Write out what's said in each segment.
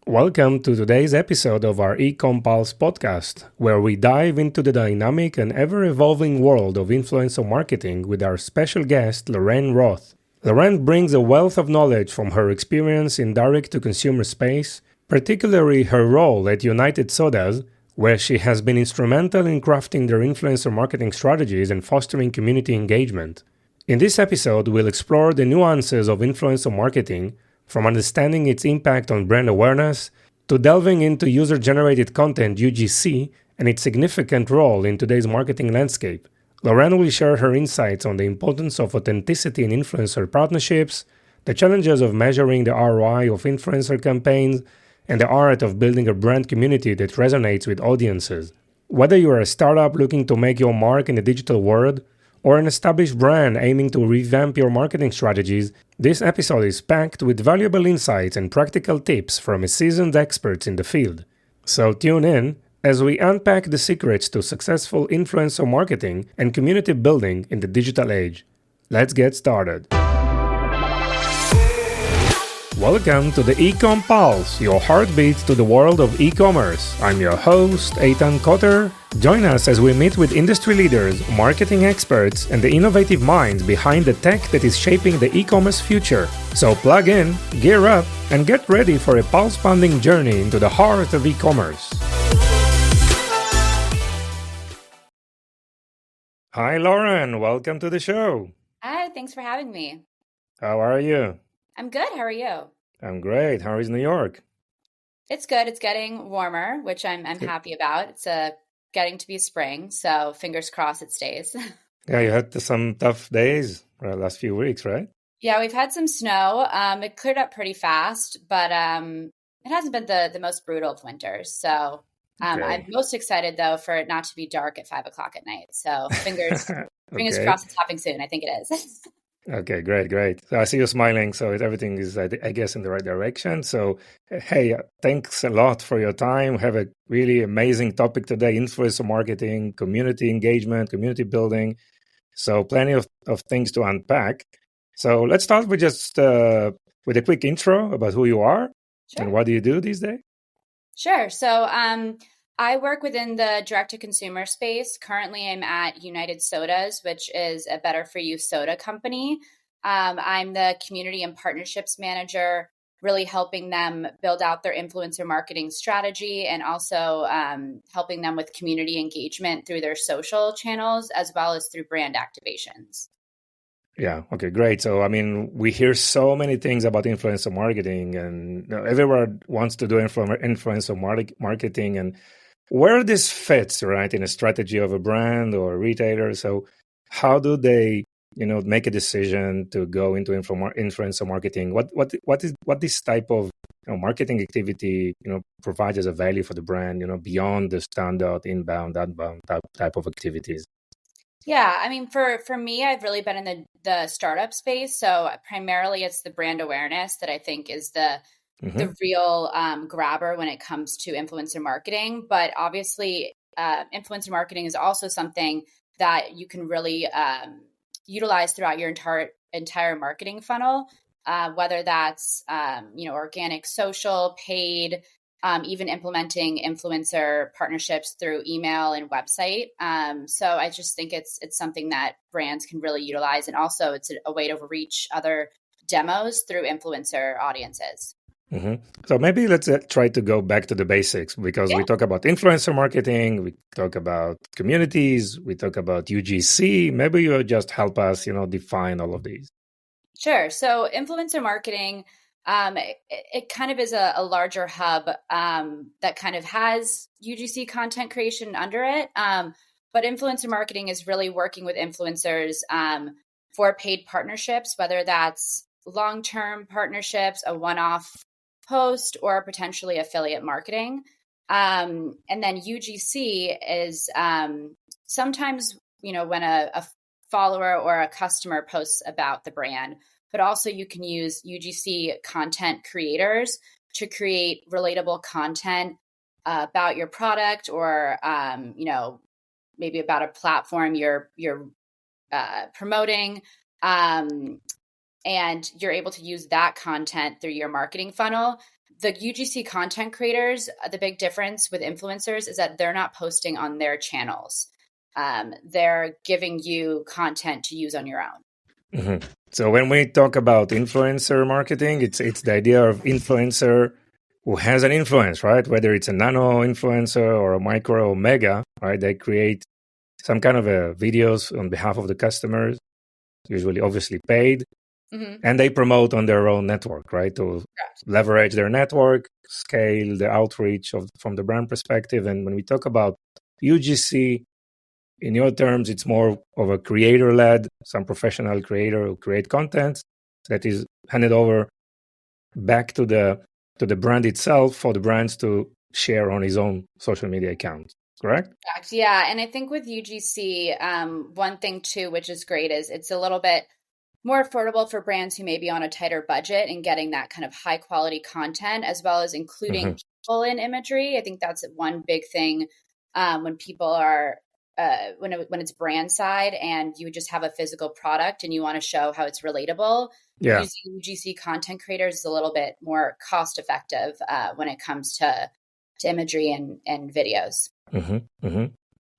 Welcome to today's episode of our Pulse podcast, where we dive into the dynamic and ever-evolving world of influencer marketing with our special guest, Roth. Lauren brings a wealth of knowledge from her experience in direct-to-consumer space, particularly her role at United Sodas, where she has been instrumental in crafting their influencer marketing strategies and fostering community engagement. In this episode, we'll explore the nuances of influencer marketing, from understanding its impact on brand awareness to delving into user-generated content UGC and its significant role in today's marketing landscape. Lauren will share her insights on the importance of authenticity in influencer partnerships, the challenges of measuring the ROI of influencer campaigns, and the art of building a brand community that resonates with audiences. Whether you are a startup looking to make your mark in the digital world, or an established brand aiming to revamp your marketing strategies, this episode is packed with valuable insights and practical tips from seasoned experts in the field. So tune in as we unpack the secrets to successful influencer marketing and community building in the digital age. Let's get started. Welcome to the Pulse, your heartbeat to the world of e-commerce. I'm your host, Eitan Kotter. Join us as we meet with industry leaders, marketing experts, and the innovative minds behind the tech that is shaping the e-commerce future. So plug in, gear up, and get ready for a pulse-pounding journey into the heart of e-commerce. Hi, Lauren. Welcome to the show. Hi, thanks for having me. How are you? I'm good. How are you? I'm great. How is New York? It's good. It's getting warmer, which I'm happy about. It's getting to be spring, so fingers crossed it stays. Yeah, you had some tough days last few weeks, right? Yeah, we've had some snow. It cleared up pretty fast, but it hasn't been the most brutal of winters. So I'm most excited though for it not to be dark at 5 o'clock at night. So fingers crossed it's happening soon. I think it is. Okay, great. So I see you smiling, so everything is, I guess, in the right direction. So, hey, thanks a lot for your time. We have a really amazing topic today, influencer marketing, community engagement, community building. So plenty of things to unpack. So let's start with just with a quick intro about who you are and what do you do these days? Sure. So I work within the direct-to-consumer space. Currently, I'm at United Sodas, which is a better-for-you soda company. I'm the community and partnerships manager, really helping them build out their influencer marketing strategy and also helping them with community engagement through their social channels as well as through brand activations. Yeah. Okay, great. So, I mean, we hear so many things about influencer marketing and everyone wants to do influencer marketing and where this fits, right, in a strategy of a brand or a retailer. So how do they, make a decision to go into influencer marketing? What this type of marketing activity, provides as a value for the brand, beyond the standard inbound, outbound type of activities? Yeah, I mean, for me, I've really been in the startup space. So primarily it's the brand awareness that I think is the real grabber when it comes to influencer marketing. But obviously, influencer marketing is also something that you can really utilize throughout your entire marketing funnel, whether that's organic, social, paid, even implementing influencer partnerships through email and website. So I just think it's something that brands can really utilize. And also it's a way to reach other demos through influencer audiences. So maybe let's try to go back to the basics because we talk about influencer marketing, we talk about communities, we talk about UGC. Maybe you just help us, define all of these. Sure. So influencer marketing, it kind of is a larger hub that kind of has UGC content creation under it. But influencer marketing is really working with influencers for paid partnerships, whether that's long-term partnerships, a one-off post, or potentially affiliate marketing. And then UGC is sometimes, when a follower or a customer posts about the brand, but also you can use UGC content creators to create relatable content about your product or, maybe about a platform you're promoting. And you're able to use that content through your marketing funnel The UGC content creators, the big difference with influencers is that they're not posting on their channels. They're giving you content to use on your own. Mm-hmm. So when we talk about influencer marketing, it's the idea of influencer who has an influence, right? Whether it's a nano influencer or a micro or mega, right? They create some kind of videos on behalf of the customers, usually obviously paid, and they promote on their own network, right? To leverage their network, scale the outreach from the brand perspective. And when we talk about UGC, in your terms, it's more of a creator-led, some professional creator who create content that is handed over back to the brand itself for the brands to share on his own social media account. Correct? Correct. Yeah. And I think with UGC, one thing too, which is great, is it's a little bit more affordable for brands who may be on a tighter budget and getting that kind of high quality content, as well as including people in imagery. I think that's one big thing when people are when it's brand side and you just have a physical product and you want to show how it's relatable. Yeah. Using UGC content creators is a little bit more cost effective when it comes to imagery and videos.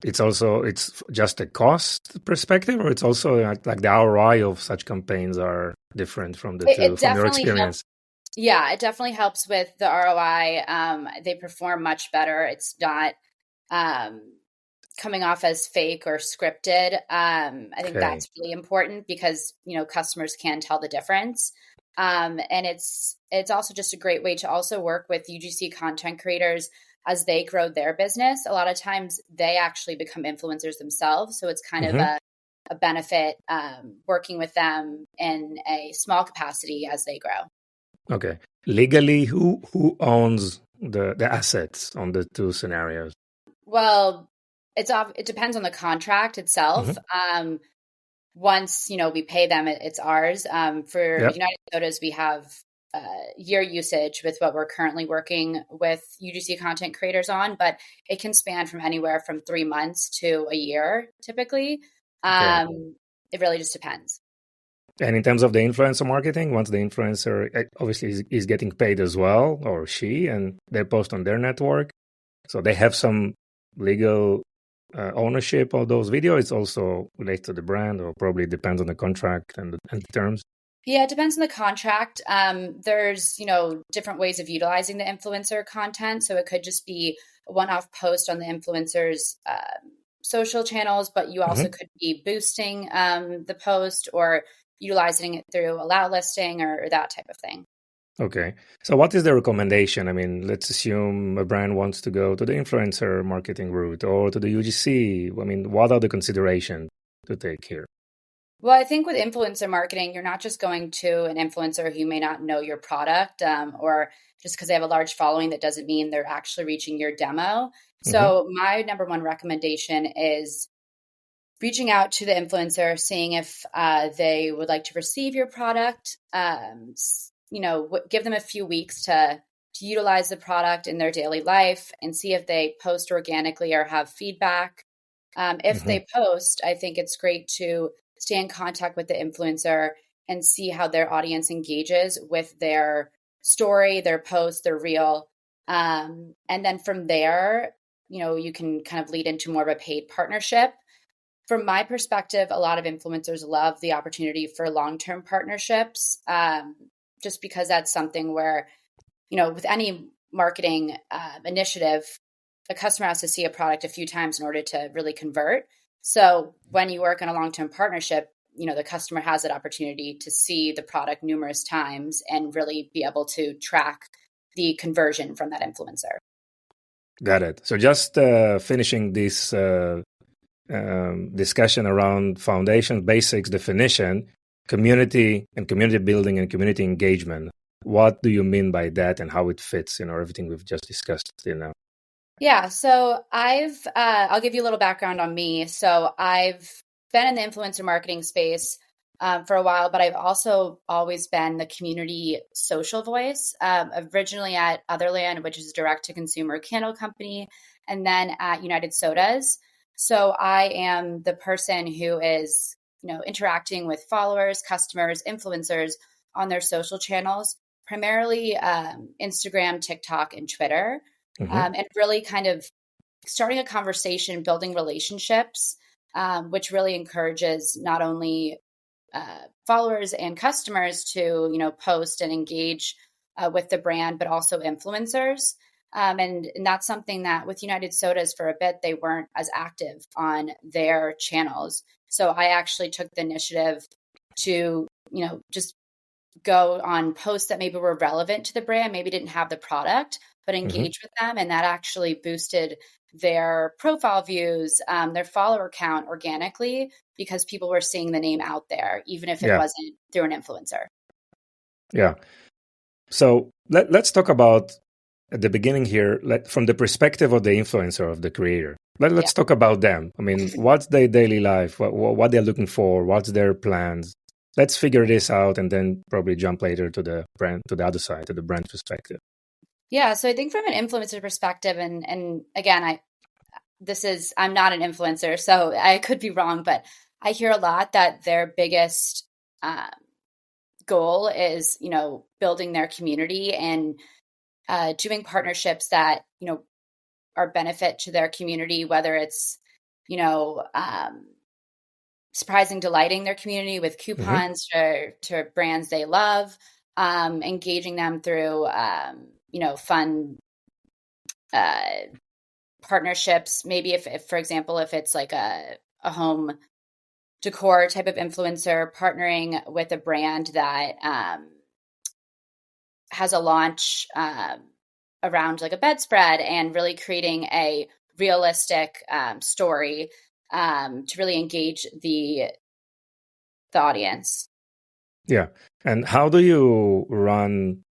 It's just a cost perspective, or it's also like the ROI of such campaigns are different from the two, from your experience? Yeah, it definitely helps with the ROI. They perform much better. It's not coming off as fake or scripted. I think that's really important because, customers can tell the difference. And it's also just a great way to also work with UGC content creators as they grow their business. A lot of times they actually become influencers themselves. So it's kind of a benefit working with them in a small capacity as they grow. Okay. Legally, who owns the assets on the two scenarios? Well, it depends on the contract itself. Once, we pay them, it's ours. For United Sodas, we have year usage with what we're currently working with UGC content creators on, but it can span from anywhere from 3 months to a year, typically. It really just depends. And in terms of the influencer marketing, once the influencer obviously is getting paid as well, or she, and they post on their network, so they have some legal ownership of those videos. It's also related to the brand, or probably depends on the contract and the terms. Yeah, it depends on the contract. There's, different ways of utilizing the influencer content. So it could just be a one-off post on the influencer's social channels, but you also could be boosting the post or utilizing it through allow listing or that type of thing. Okay. So what is the recommendation? I mean, let's assume a brand wants to go to the influencer marketing route or to the UGC. I mean, what are the considerations to take here? Well, I think with influencer marketing, you're not just going to an influencer who may not know your product or just because they have a large following, that doesn't mean they're actually reaching your demo. So my number one recommendation is reaching out to the influencer, seeing if they would like to receive your product, give them a few weeks to utilize the product in their daily life and see if they post organically or have feedback. If they post, I think it's great to stay in contact with the influencer and see how their audience engages with their story, their post, their reel. And then from there, you can kind of lead into more of a paid partnership. From my perspective, a lot of influencers love the opportunity for long-term partnerships, just because that's something where, with any marketing initiative, the customer has to see a product a few times in order to really convert. So when you work on a long-term partnership, the customer has that opportunity to see the product numerous times and really be able to track the conversion from that influencer. Got it. So just finishing this discussion around foundation, basics, definition, community and community building and community engagement. What do you mean by that and how it fits in everything we've just discussed till now? Yeah, so I'll give you a little background on me. So I've been in the influencer marketing space for a while, but I've also always been the community social voice, originally at Otherland, which is a direct-to-consumer candle company, and then at United Sodas. So I am the person who is, interacting with followers, customers, influencers on their social channels primarily Instagram, TikTok, and Twitter, Mm-hmm. and really kind of starting a conversation, building relationships, which really encourages not only followers and customers to, post and engage with the brand, but also influencers. And that's something that with United Sodas for a bit, they weren't as active on their channels. So I actually took the initiative to, just go on posts that maybe were relevant to the brand, maybe didn't have the product, but engage with them. And that actually boosted their profile views, their follower count organically, because people were seeing the name out there, even if it Yeah. wasn't through an influencer. Yeah. So let's talk about at the beginning here, from the perspective of the influencer, of the creator. Let's talk about them. I mean, what's their daily life? What they're looking for? What's their plans? Let's figure this out, and then probably jump later to the brand, to the other side, to the brand perspective. Yeah. So I think from an influencer perspective, and again, I'm not an influencer, so I could be wrong, but I hear a lot that their biggest goal is, building their community and doing partnerships that, are benefit to their community, whether it's, surprising, delighting their community with coupons to brands they love, engaging them through, fun partnerships. Maybe if, for example, if it's like a home decor type of influencer, partnering with a brand that has a launch around like a bedspread, and really creating a realistic story to really engage the audience. Yeah. And how do you run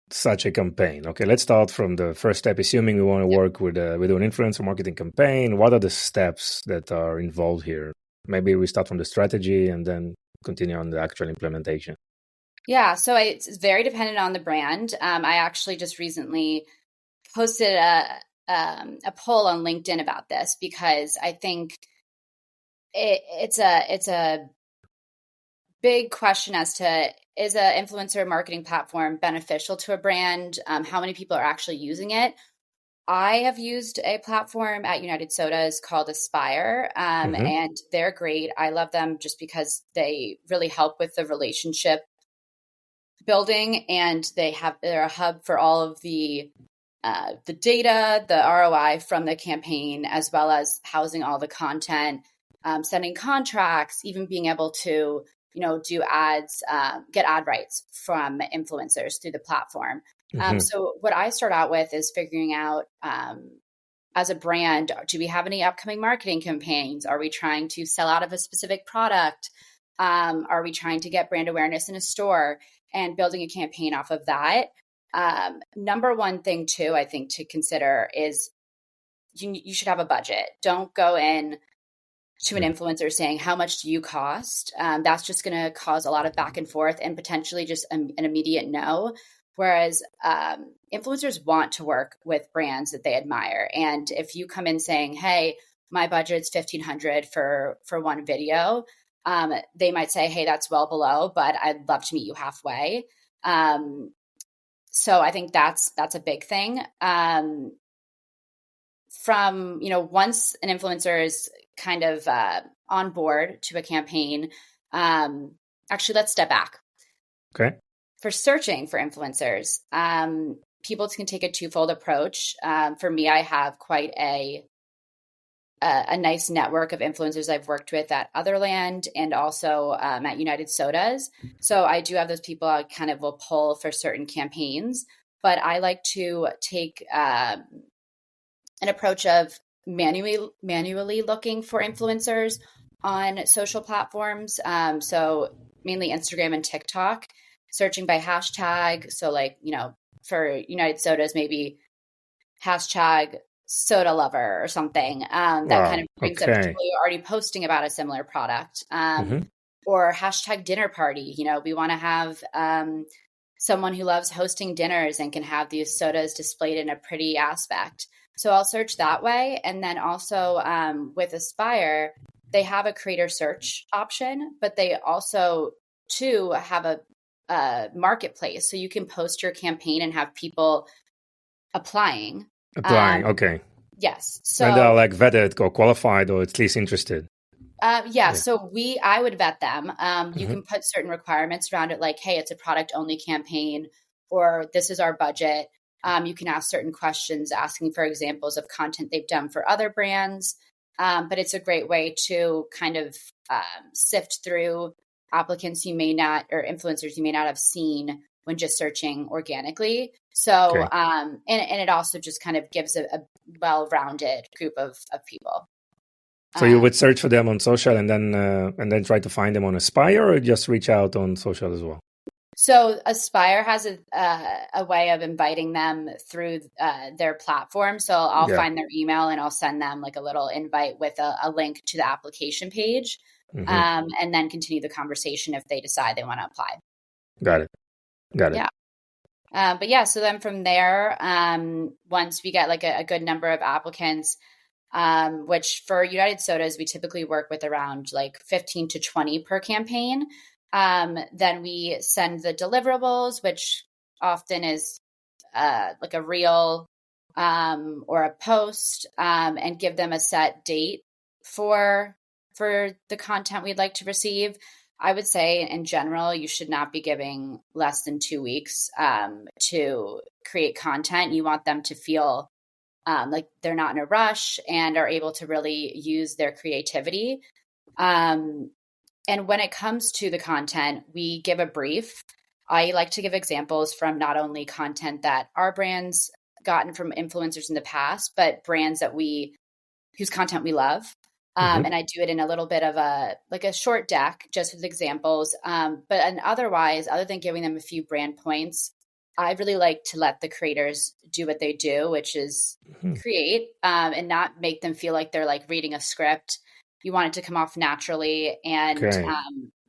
such a campaign? Okay, let's start from the first step. Assuming we want to work with an influencer marketing campaign, what are the steps that are involved here? Maybe we start from the strategy and then continue on the actual implementation. Yeah, so it's very dependent on the brand. I actually just recently posted a poll on LinkedIn about this, because I think it's a big question as to, is an influencer marketing platform beneficial to a brand? How many people are actually using it? I have used a platform at United Sodas called Aspire, and they're great. I love them just because they really help with the relationship building, and they're a hub for all of the data, the ROI from the campaign, as well as housing all the content, sending contracts, even being able to do ads, get ad rights from influencers through the platform. So what I start out with is figuring out, as a brand, do we have any upcoming marketing campaigns? Are we trying to sell out of a specific product? Are we trying to get brand awareness in a store? And building a campaign off of that. Number one thing too, I think, to consider is you should have a budget. Don't go in to an influencer saying, how much do you cost? That's just going to cause a lot of back and forth and potentially just an immediate no. Whereas influencers want to work with brands that they admire. And if you come in saying, hey, my budget's $1,500 for one video, they might say, hey, that's well below, but I'd love to meet you halfway. So I think that's a big thing. From, once an influencer is kind of on board to a campaign, actually, let's step back. Okay. For searching for influencers, people can take a twofold approach. For me, I have quite a nice network of influencers I've worked with at Otherland and also at United Sodas. So I do have those people I kind of will pull for certain campaigns, but I like to take an approach of manually looking for influencers on social platforms. So mainly Instagram and TikTok, searching by hashtag. So for United Sodas, maybe hashtag soda lover or something, that kind of brings up people who are already posting about a similar product, or hashtag dinner party. We want to have someone who loves hosting dinners and can have these sodas displayed in a pretty aspect. So I'll search that way. And then also with Aspire, they have a creator search option, but they also too have a marketplace. So you can post your campaign and have people applying. Okay. Yes. And they're So like vetted or qualified or at least interested. so I would vet them. You Mhm. can put certain requirements around it, like, hey, it's a product only campaign, or this is our budget. You can ask certain questions, asking for examples of content they've done for other brands. But it's a great way to kind of sift through applicants you may not, or influencers you may not have seen when just searching organically. So, Okay. and it also just kind of gives a well-rounded group of people. So you would search for them on social and then try to find them on Aspire, or just reach out on social as well? So Aspire has a way of inviting them through their platform. So I'll find their email and I'll send them like a little invite with a link to the application page, and then continue the conversation if they decide they want to apply. Got it. Yeah. But yeah, so then from there, once we get like a good number of applicants, which for United Sodas, we typically work with around like 15 to 20 per campaign. Then we send the deliverables, which often is like a reel or a post, and give them a set date for the content we'd like to receive. I would say in general, you should not be giving less than 2 weeks to create content. You want them to feel like they're not in a rush and are able to really use their creativity. And when it comes to the content, we give a brief. I like to give examples from not only content that our brands gotten from influencers in the past, but brands that whose content we love. And I do it in a little bit of a short deck, just with examples. Otherwise, other than giving them a few brand points, I really like to let the creators do what they do, which is create, and not make them feel like they're like reading a script. You want it to come off naturally. And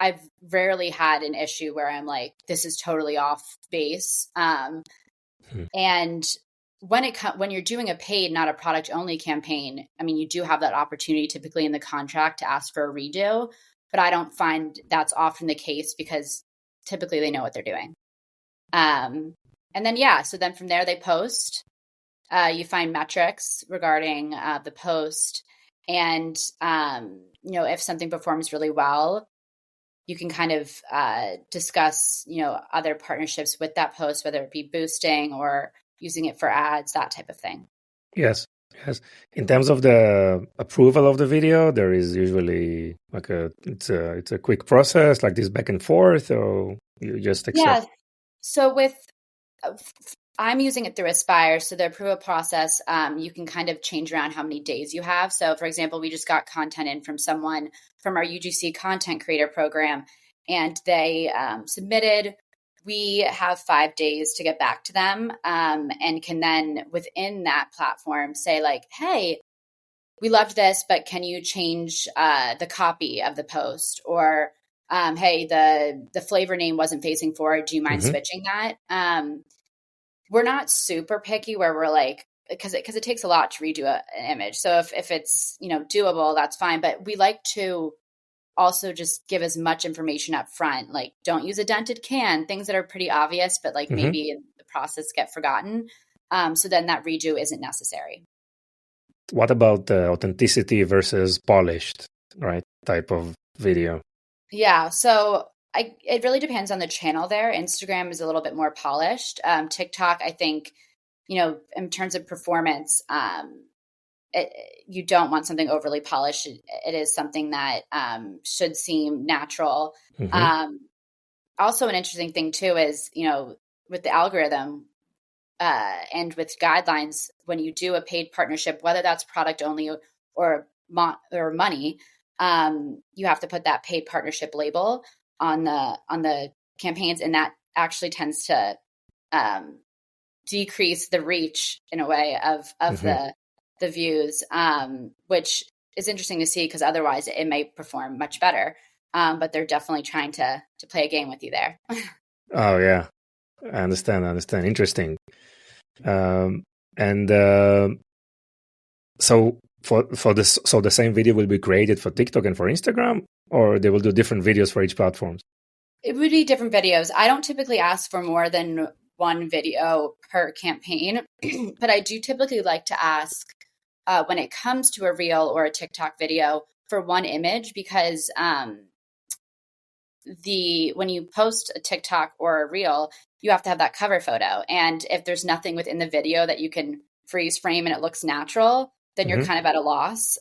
I've rarely had an issue where I'm like, this is totally off base. And when you're doing a paid, not a product only campaign, I mean, you do have that opportunity typically in the contract to ask for a redo, but I don't find that's often the case because typically they know what they're doing. And then, so then from there they post, you find metrics regarding the post, and, if something performs really well, you can kind of discuss, other partnerships with that post, whether it be boosting or using it for ads, that type of thing. Yes. In terms of the approval of the video, there is usually like it's a quick process, like this back and forth, or you just accept. Yeah. So I'm using it through Aspire. So the approval process, you can kind of change around how many days you have. So for example, we just got content in from someone from our UGC Content Creator Program, and they submitted. We have 5 days to get back to them, and can then within that platform say like, hey, we loved this, but can you change the copy of the post? Or, hey, the flavor name wasn't facing forward. Do you mind switching that? We're not super picky where we're like, because it takes a lot to redo an image. So if it's, doable, that's fine. But we like to also just give as much information up front, like don't use a dented can, things that are pretty obvious, but like maybe in the process get forgotten. So then that redo isn't necessary. What about the authenticity versus polished, right, type of video? Yeah. So it really depends on the channel there. Instagram is a little bit more polished. TikTok, I think, in terms of performance, you don't want something overly polished. It is something that should seem natural. Also, an interesting thing too is, with the algorithm and with guidelines, when you do a paid partnership, whether that's product only or money, you have to put that paid partnership label on the campaigns, and that actually tends to decrease the reach in a way of the views, which is interesting to see because otherwise it may perform much better. But they're definitely trying to play a game with you there. Oh yeah, I understand. Interesting. So for this, so the same video will be created for TikTok and for Instagram, or they will do different videos for each platform? It would be different videos. I don't typically ask for more than one video per campaign, but I do typically like to ask when it comes to a reel or a TikTok video for one image because when you post a TikTok or a reel, you have to have that cover photo. And if there's nothing within the video that you can freeze frame and it looks natural, then you're kind of at a loss.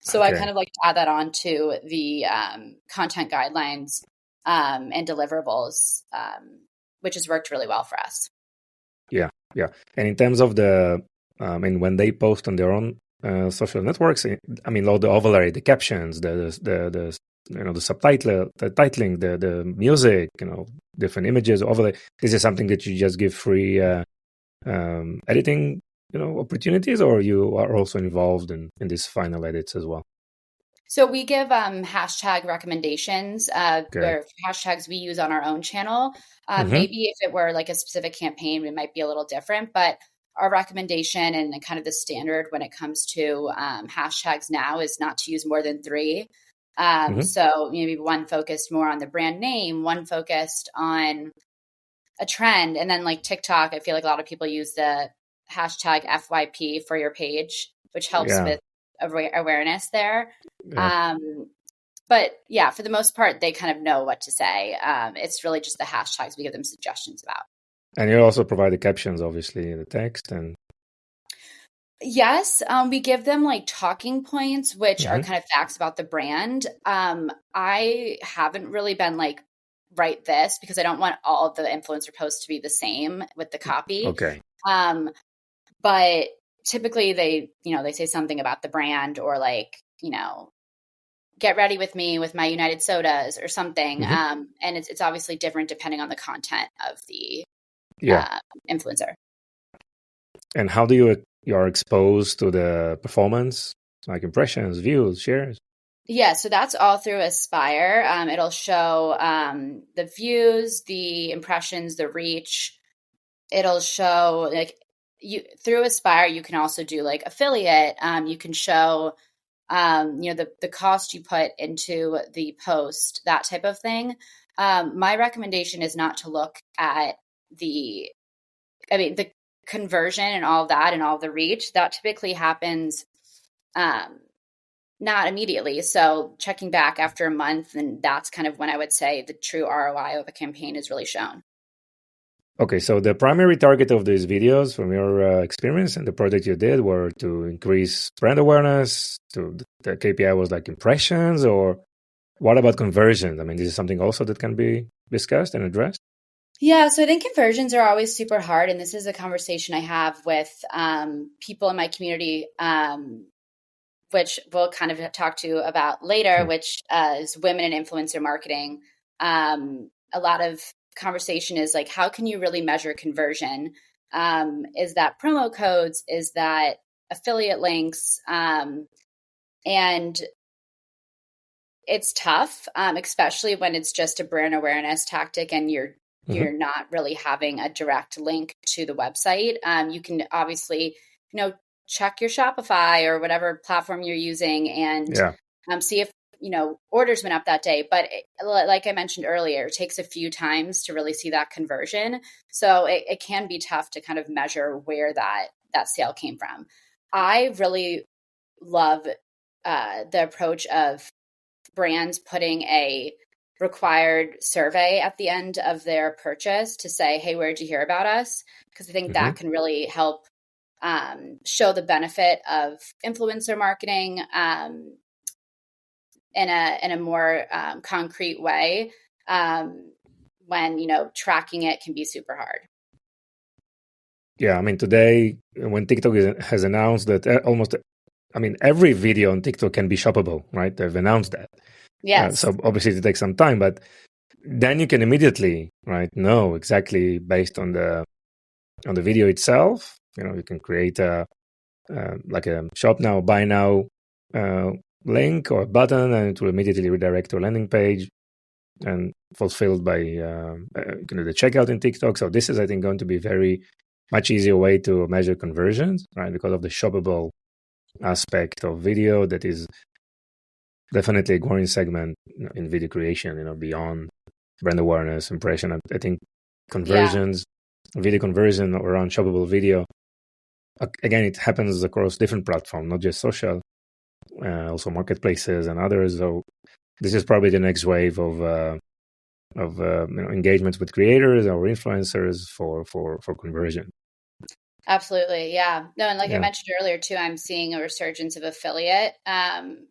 So I kind of like to add that on to the content guidelines and deliverables, which has worked really well for us. Yeah. And in terms of when they post on their own social networks, I mean, all the overlay, the captions, the subtitle, the titling, the music, different images, overlay. This is something that you just give free editing, opportunities, or you are also involved in these final edits as well? So we give hashtag recommendations, where hashtags we use on our own channel. Maybe if it were like a specific campaign, it might be a little different, but our recommendation and kind of the standard when it comes to hashtags now is not to use more than 3. So maybe one focused more on the brand name, one focused on a trend, and then like TikTok, I feel like a lot of people use the hashtag FYP for your page, which helps with awareness there. But yeah, for the most part, they kind of know what to say. It's really just the hashtags we give them suggestions about. And you also provide the captions, obviously, the text and. Yes, we give them like talking points, which are kind of facts about the brand. I haven't really been like, write this because I don't want all of the influencer posts to be the same with the copy. Okay. But typically they say something about the brand or like, get ready with me with my United Sodas or something. And it's obviously different depending on the content of the influencer. And how do you're exposed to the performance, like impressions, views, shares? Yeah, so that's all through Aspire. It'll show the views, the impressions, the reach. It'll show like through Aspire, you can also do like affiliate. You can show the cost you put into the post, that type of thing. My recommendation is not to look at the conversion and all of that and all the reach. That typically happens not immediately. So checking back after a month, and that's kind of when I would say the true ROI of a campaign is really shown. Okay, so the primary target of these videos from your experience and the project you did were to increase brand awareness, the KPI was like impressions, or what about conversions? I mean, this is something also that can be discussed and addressed? Yeah, so I think conversions are always super hard. And this is a conversation I have with people in my community, which we'll kind of talk to you about later, which is women in influencer marketing. A lot of conversation is like, how can you really measure conversion? Is that promo codes? Is that affiliate links? And it's tough, especially when it's just a brand awareness tactic and you're not really having a direct link to the website. You can obviously, check your Shopify or whatever platform you're using and see if, orders went up that day. But like I mentioned earlier, it takes a few times to really see that conversion. So it can be tough to kind of measure where that sale came from. I really love the approach of brands putting a required survey at the end of their purchase to say, hey, where'd you hear about us? Because I think that can really help show the benefit of influencer marketing in a more concrete way when, tracking it can be super hard. Yeah, I mean, today when TikTok has announced that every video on TikTok can be shoppable, right? They've announced that. Yes. So obviously it takes some time, but then you can immediately, know exactly based on the video itself. You can create like a shop now, buy now link or button, and it will immediately redirect to a landing page and fulfilled by the checkout in TikTok. So this is, I think, going to be very much easier way to measure conversions, right? Because of the shoppable aspect of video that is definitely a growing segment in video creation, beyond brand awareness, impression. I think Yeah. conversions, video conversion around shoppable video. Again, it happens across different platforms, not just social, also marketplaces and others. So this is probably the next wave of engagements with creators or influencers for conversion. Absolutely. Yeah. No, and like I Yeah. mentioned earlier too, I'm seeing a resurgence of affiliate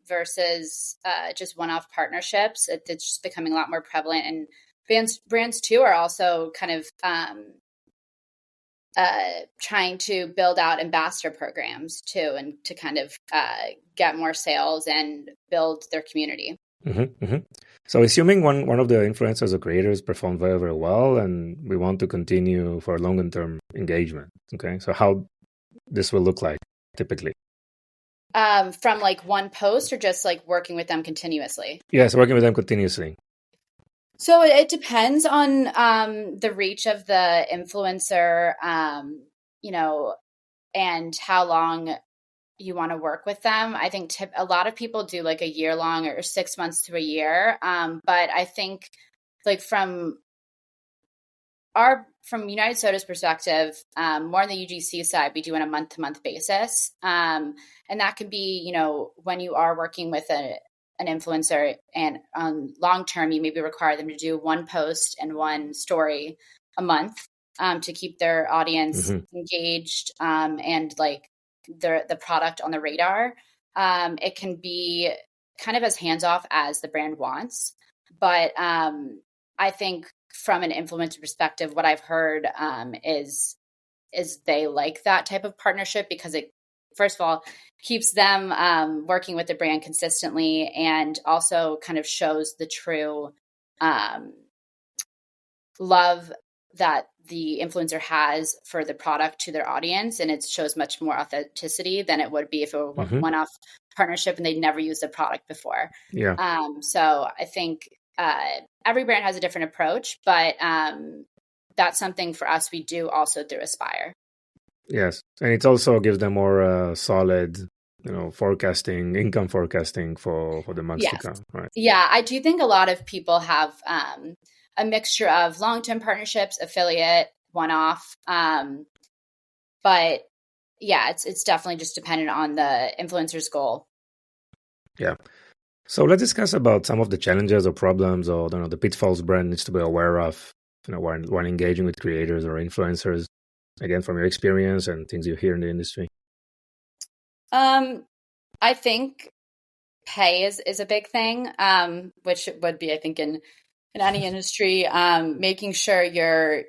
versus just one-off partnerships. It's just becoming a lot more prevalent, and brands too are also kind of trying to build out ambassador programs too, and to kind of get more sales and build their community. Mm-hmm, mm-hmm. So assuming one of the influencers or creators perform very, very well, and we want to continue for longer term engagement. Okay. So how this will look like typically? From like one post, or just like working with them continuously? Yes, working with them continuously. So it depends on the reach of the influencer, and how long you want to work with them. I think a lot of people do like a year long or 6 months to a year. But I think like from United Soda's perspective, more on the UGC side, we do on a month to month basis. And that can be, when you are working with an influencer, and on long term, you maybe require them to do one post and one story a month to keep their audience engaged and like the product on the radar. It can be kind of as hands off as the brand wants. But I think from an influencer perspective, what I've heard is they like that type of partnership because it, first of all, keeps them working with the brand consistently, and also kind of shows the true love that the influencer has for the product to their audience, and it shows much more authenticity than it would be if it were one-off partnership and they'd never used the product before. Yeah. So I think every brand has a different approach, but that's something for us we do also through Aspire. Yes, and it also gives them more solid, forecasting, income forecasting for the months to come, right? Yeah, I do think a lot of people have a mixture of long-term partnerships, affiliate, one-off, but yeah, it's definitely just dependent on the influencer's goal. Yeah. So let's discuss about some of the challenges or problems, or the pitfalls brand needs to be aware of, when engaging with creators or influencers. Again, from your experience and things you hear in the industry. I think pay is a big thing, which would be, I think, in any industry, making sure you're,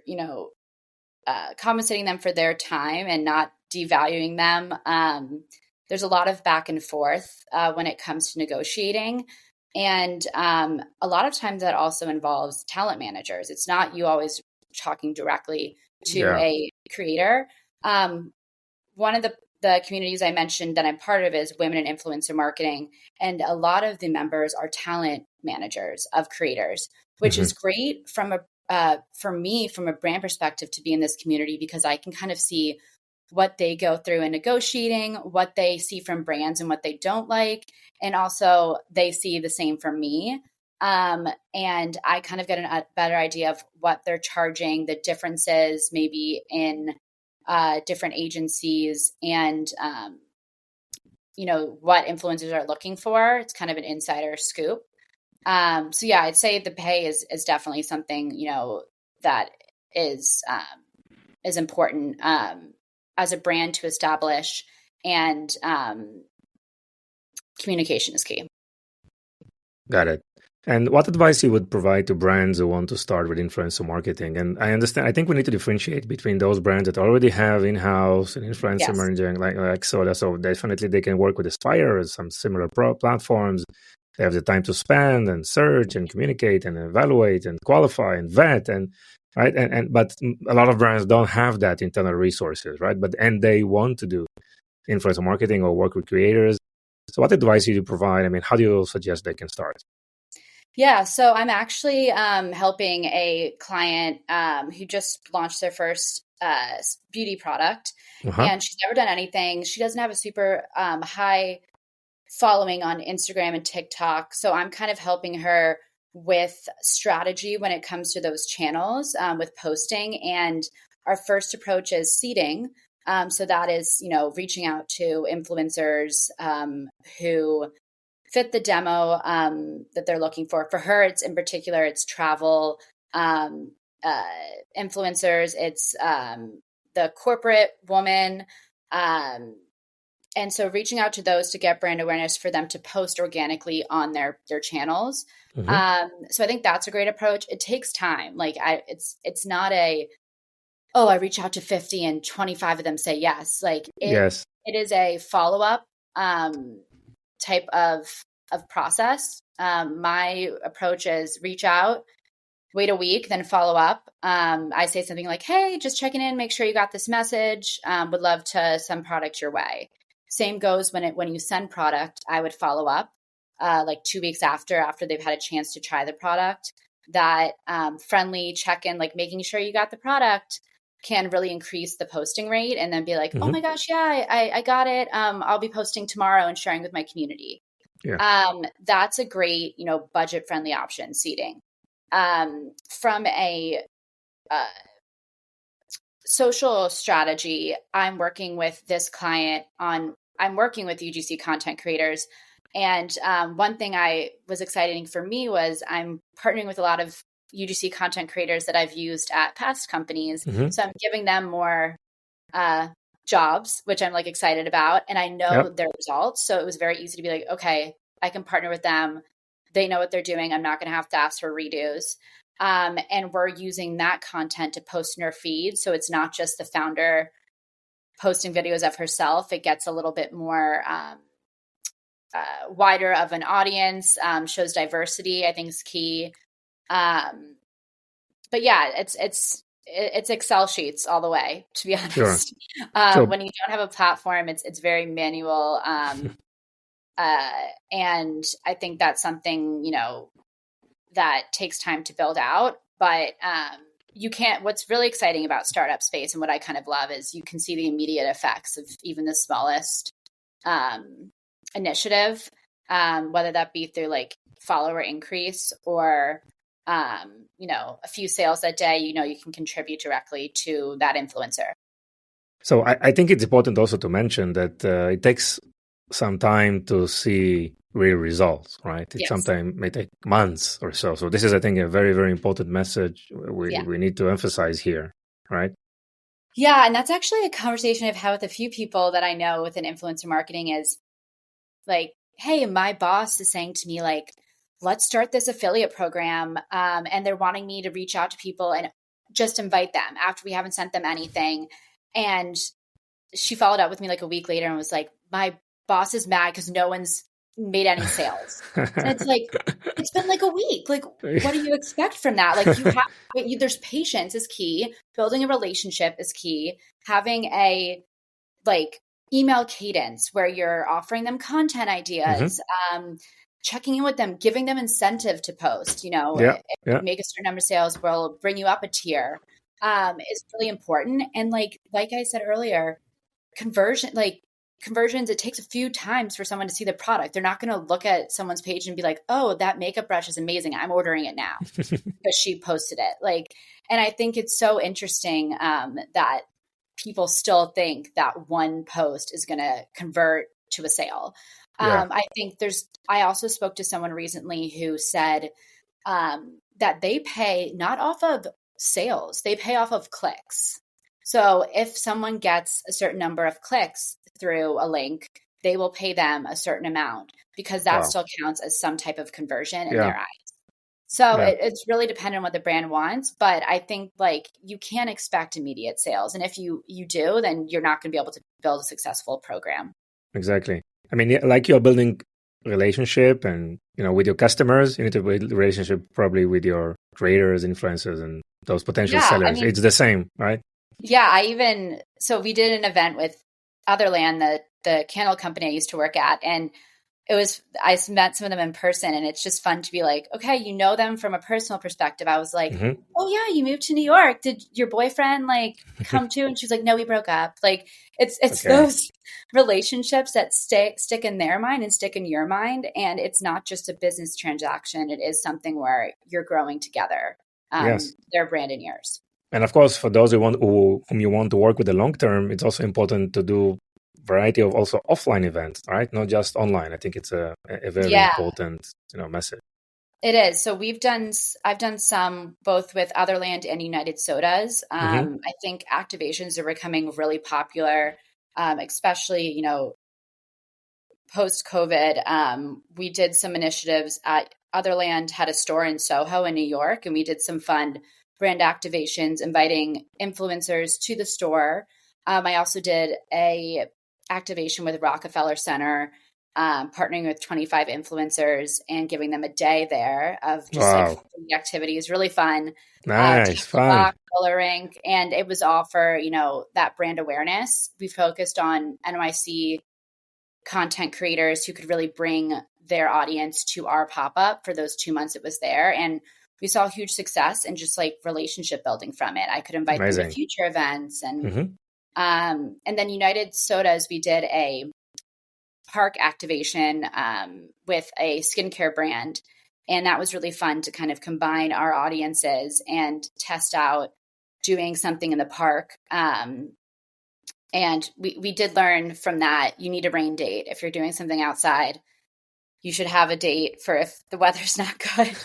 compensating them for their time and not devaluing them. There's a lot of back and forth when it comes to negotiating. And a lot of times that also involves talent managers. It's not you always talking directly to a creator. One of the communities I mentioned that I'm part of is Women in Influencer Marketing. And a lot of the members are talent managers of creators, which is great for me, from a brand perspective, to be in this community, because I can kind of see what they go through in negotiating, what they see from brands and what they don't like. And also they see the same from me. And I kind of get a better idea of what they're charging, the differences maybe in different agencies, and, what influencers are looking for. It's kind of an insider scoop. So yeah, I'd say the pay is definitely something, that is important as a brand to establish, and communication is key. Got it. And what advice you would provide to brands who want to start with influencer marketing? And I think we need to differentiate between those brands that already have in-house and influencer marketing, like Soda. So definitely they can work with Aspire or some similar platforms. They have the time to spend and search and communicate and evaluate and qualify and vet, and right. But a lot of brands don't have that internal resources, right? And they want to do influencer marketing or work with creators. So what advice do you provide? I mean, how do you suggest they can start? Yeah, so I'm actually helping a client who just launched their first beauty product, and she's never done anything. She doesn't have a super high following on Instagram and TikTok. So I'm kind of helping her with strategy when it comes to those channels with posting. And our first approach is seeding. So that is, reaching out to influencers who fit the demo that they're looking for. For her, it's in particular, it's travel influencers. It's the corporate woman. And so reaching out to those to get brand awareness for them to post organically on their channels. Mm-hmm. So I think that's a great approach. It takes time. Like it's not I reach out to 50 and 25 of them say yes. Like it is a follow-up type of process. My approach is reach out, wait a week, then follow up. I say something like, hey, just checking in, make sure you got this message. Would love to send product your way. Same goes when you send product, I would follow up like 2 weeks after they've had a chance to try the product. That friendly check-in, like making sure you got the product, can really increase the posting rate, and then be like, mm-hmm. Oh my gosh, yeah, I got it. I'll be posting tomorrow and sharing with my community. Yeah. That's a great, budget-friendly option, seeding. From a social strategy, I'm working with this client I'm working with UGC content creators. And one thing I was exciting for me was I'm partnering with a lot of UGC content creators that I've used at past companies. Mm-hmm. So I'm giving them more jobs, which I'm like excited about. And I know their results. So it was very easy to be like, okay, I can partner with them. They know what they're doing. I'm not going to have to ask for redos. And we're using that content to post in her feed. So it's not just the founder posting videos of herself. It gets a little bit more wider of an audience, shows diversity, I think is key. But yeah, it's Excel sheets all the way, to be honest. Sure. When you don't have a platform, it's very manual. And I think that's something, that takes time to build out, but what's really exciting about startup space and what I kind of love is you can see the immediate effects of even the smallest initiative, whether that be through like follower increase or, a few sales that day, you can contribute directly to that influencer. So I think it's important also to mention that it takes some time to see real results, right? It sometimes may take months or so. So this is, I think, a very, very important message we need to emphasize here, right? Yeah. And that's actually a conversation I've had with a few people that I know within influencer marketing is like, hey, my boss is saying to me, like, let's start this affiliate program. And they're wanting me to reach out to people and just invite them after we haven't sent them anything. And she followed up with me like a week later and was like, my boss is mad because no one's made any sales. And it's like, it's been like a week. Like, what do you expect from that? Like there's patience is key. Building a relationship is key. Having a email cadence where you're offering them content ideas, checking in with them, giving them incentive to post, if you make a certain number of sales, we'll bring you up a tier, is really important. And like I said earlier, conversions, it takes a few times for someone to see the product. They're not going to look at someone's page and be like, oh, that makeup brush is amazing. I'm ordering it now because she posted it. And I think it's so interesting that people still think that one post is going to convert to a sale. I think I also spoke to someone recently who said that they pay not off of sales, they pay off of clicks. So if someone gets a certain number of clicks through a link, they will pay them a certain amount because that still counts as some type of conversion in their eyes. So it's really dependent on what the brand wants. But I think you can't expect immediate sales. And if you do, then you're not going to be able to build a successful program. Exactly. I mean, like you're building relationship and, with your customers, you need to build a relationship probably with your creators, influencers, and those potential sellers. I mean, it's the same, right? Yeah. So we did an event with Otherland, the candle company I used to work at. And I met some of them in person, and it's just fun to be like, okay, you know them from a personal perspective. I was like, Mm-hmm. oh yeah, you moved to New York. Did your boyfriend like come too? And she's like, no, we broke up. Like it's Okay. those relationships that stick in their mind and stick in your mind. And it's not just a business transaction. It is something where you're growing together. Yes. Their brand and yours. And of course, for those whom you want to work with the long term, it's also important to do variety of also offline events, right? Not just online. I think it's a very important, message. It is. So I've done some both with Otherland and United Sodas. Mm-hmm. I think activations are becoming really popular, especially, post-COVID. We did some initiatives at Otherland, had a store in Soho in New York, and we did some fun brand activations, inviting influencers to the store. I also did a activation with Rockefeller Center, partnering with 25 influencers and giving them a day there of just like activities, really fun. Nice, fun. Color ink, and it was all for, that brand awareness. We focused on NYC content creators who could really bring their audience to our pop-up for those 2 months it was there. And we saw huge success and just like relationship building from it. I could invite them to future events and then United Sodas, we did a park activation with a skincare brand. And that was really fun to kind of combine our audiences and test out doing something in the park. And we did learn from that, you need a rain date. If you're doing something outside, you should have a date for if the weather's not good.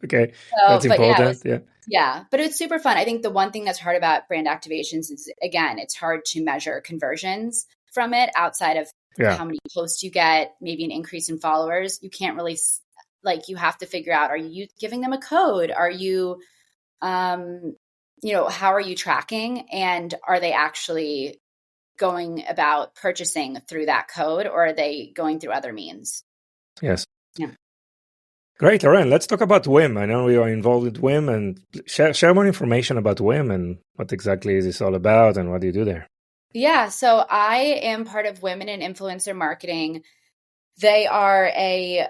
Okay, that's important. Yeah, but it's super fun. I think the one thing that's hard about brand activations is, again, it's hard to measure conversions from it outside of how many posts you get, maybe an increase in followers. You can't really, you have to figure out, are you giving them a code? Are you, how are you tracking? And are they actually going about purchasing through that code, or are they going through other means? Yes. Yeah. Great, Lauren. Let's talk about WIM. I know we are involved with WIM, and share more information about WIM and what exactly is this all about and what do you do there? Yeah, so I am part of Women in Influencer Marketing. They are a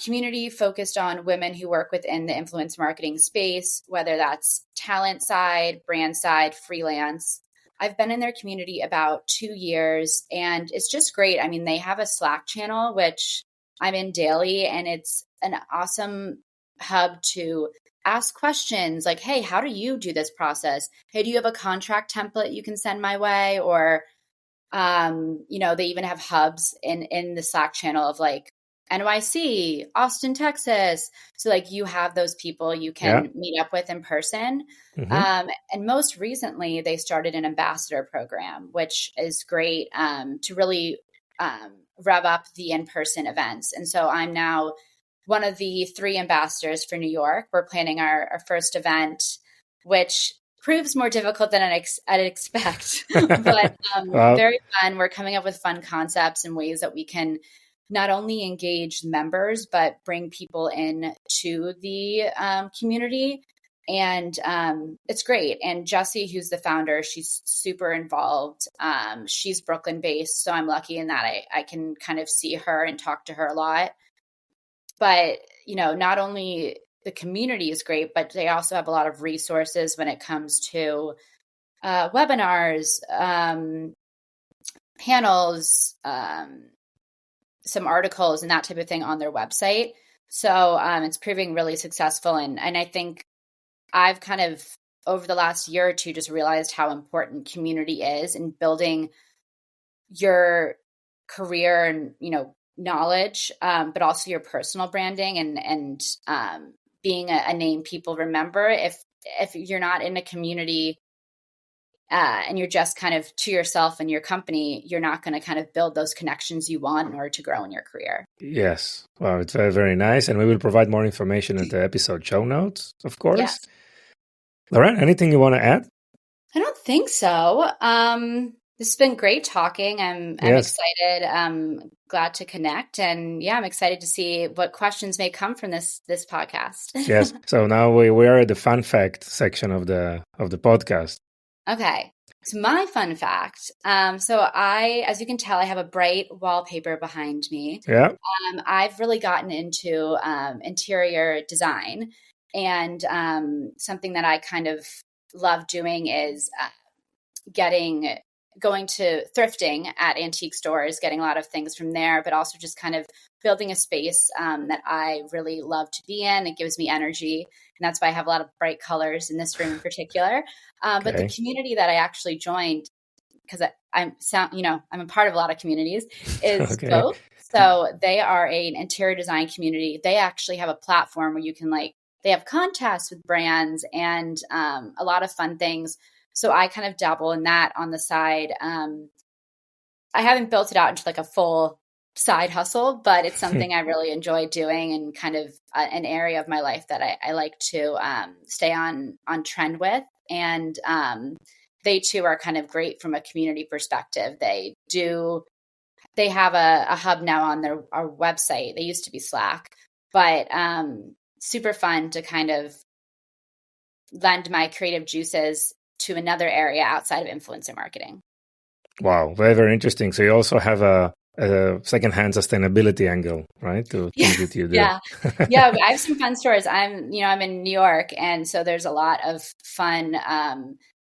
community focused on women who work within the influence marketing space, whether that's talent side, brand side, freelance. I've been in their community about 2 years, and it's just great. I mean, they have a Slack channel, which I'm in daily, and it's an awesome hub to ask questions like, hey, how do you do this process? Hey, do you have a contract template you can send my way? Or, they even have hubs in the Slack channel of like NYC, Austin, Texas. So like you have those people you can meet up with in person. And most recently, they started an ambassador program, which is great to really rev up the in-person events. And so I'm now one of the 3 ambassadors for New York. We're planning our first event, which proves more difficult than I'd expect, but very fun. We're coming up with fun concepts and ways that we can not only engage members, but bring people in to the community. And it's great. And Jessie, who's the founder, she's super involved. She's Brooklyn based, so I'm lucky in that I can kind of see her and talk to her a lot. But, not only the community is great, but they also have a lot of resources when it comes to webinars, panels, some articles and that type of thing on their website. So it's proving really successful. And I think I've kind of, over the last year or two, just realized how important community is in building your career and, knowledge, but also your personal branding and being a name people remember. If you're not in a community and you're just kind of to yourself and your company, you're not going to kind of build those connections you want in order to grow in your career. Yes. Wow, it's very, very nice. And we will provide more information in the episode show notes, of course. Yes. Lauren, anything you want to add? I don't think so. This has been great talking. I'm excited. I'm glad to connect, and I'm excited to see what questions may come from this podcast. Yes. So now we are at the fun fact section of the podcast. Okay. So my fun fact. As you can tell, I have a bright wallpaper behind me. Yeah. I've really gotten into interior design, and something that I kind of love doing is going to thrifting at antique stores, getting a lot of things from there, but also just kind of building a space that I really love to be in. It gives me energy. And that's why I have a lot of bright colors in this room in particular. But the community that I actually joined, because I'm a part of a lot of communities, is both. So they are an interior design community. They actually have a platform where you can they have contests with brands and a lot of fun things. So I kind of dabble in that on the side. I haven't built it out into a full side hustle, but it's something I really enjoy doing, and kind of an area of my life that I like to stay on trend with. And they too are kind of great from a community perspective. They have a hub now on our website. They used to be Slack, but super fun to kind of lend my creative juices to another area outside of influencer marketing. Wow, very, very interesting. So you also have a secondhand sustainability angle, right? To things that you do. Yeah. I have some fun stories. I'm in New York, and so there's a lot of fun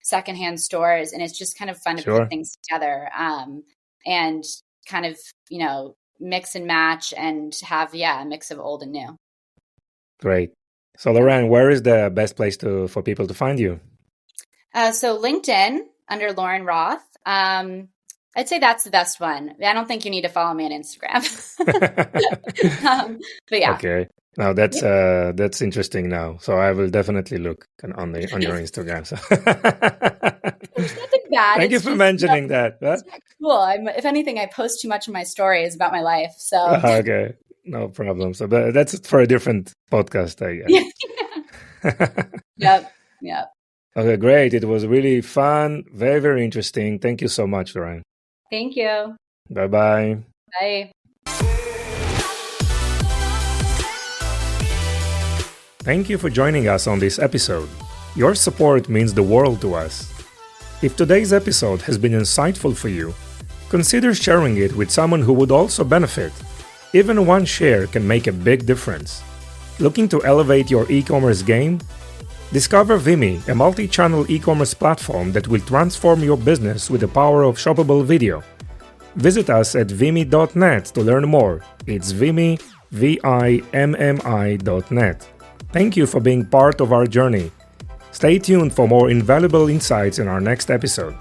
secondhand stores, and it's just kind of fun to put things together and kind of mix and match and have a mix of old and new. Great. So Lauren, where is the best place for people to find you? So LinkedIn under Lauren Roth. I'd say that's the best one. I don't think you need to follow me on Instagram. But yeah. Okay. Now that's interesting now. So I will definitely look on your Instagram. So. There's nothing bad. Thank you for mentioning that. It's not cool. If anything, I post too much of my stories about my life. So okay, no problem. So that's for a different podcast, I guess. Yep. Okay, great. It was really fun. Very, very interesting. Thank you so much, Lauren. Thank you. Bye-bye. Bye. Thank you for joining us on this episode. Your support means the world to us. If today's episode has been insightful for you, consider sharing it with someone who would also benefit. Even one share can make a big difference. Looking to elevate your e-commerce game? Discover Vimy, a multi-channel e-commerce platform that will transform your business with the power of shoppable video. Visit us at vimy.net to learn more. It's Vimy, VIMMI.net. Thank you for being part of our journey. Stay tuned for more invaluable insights in our next episode.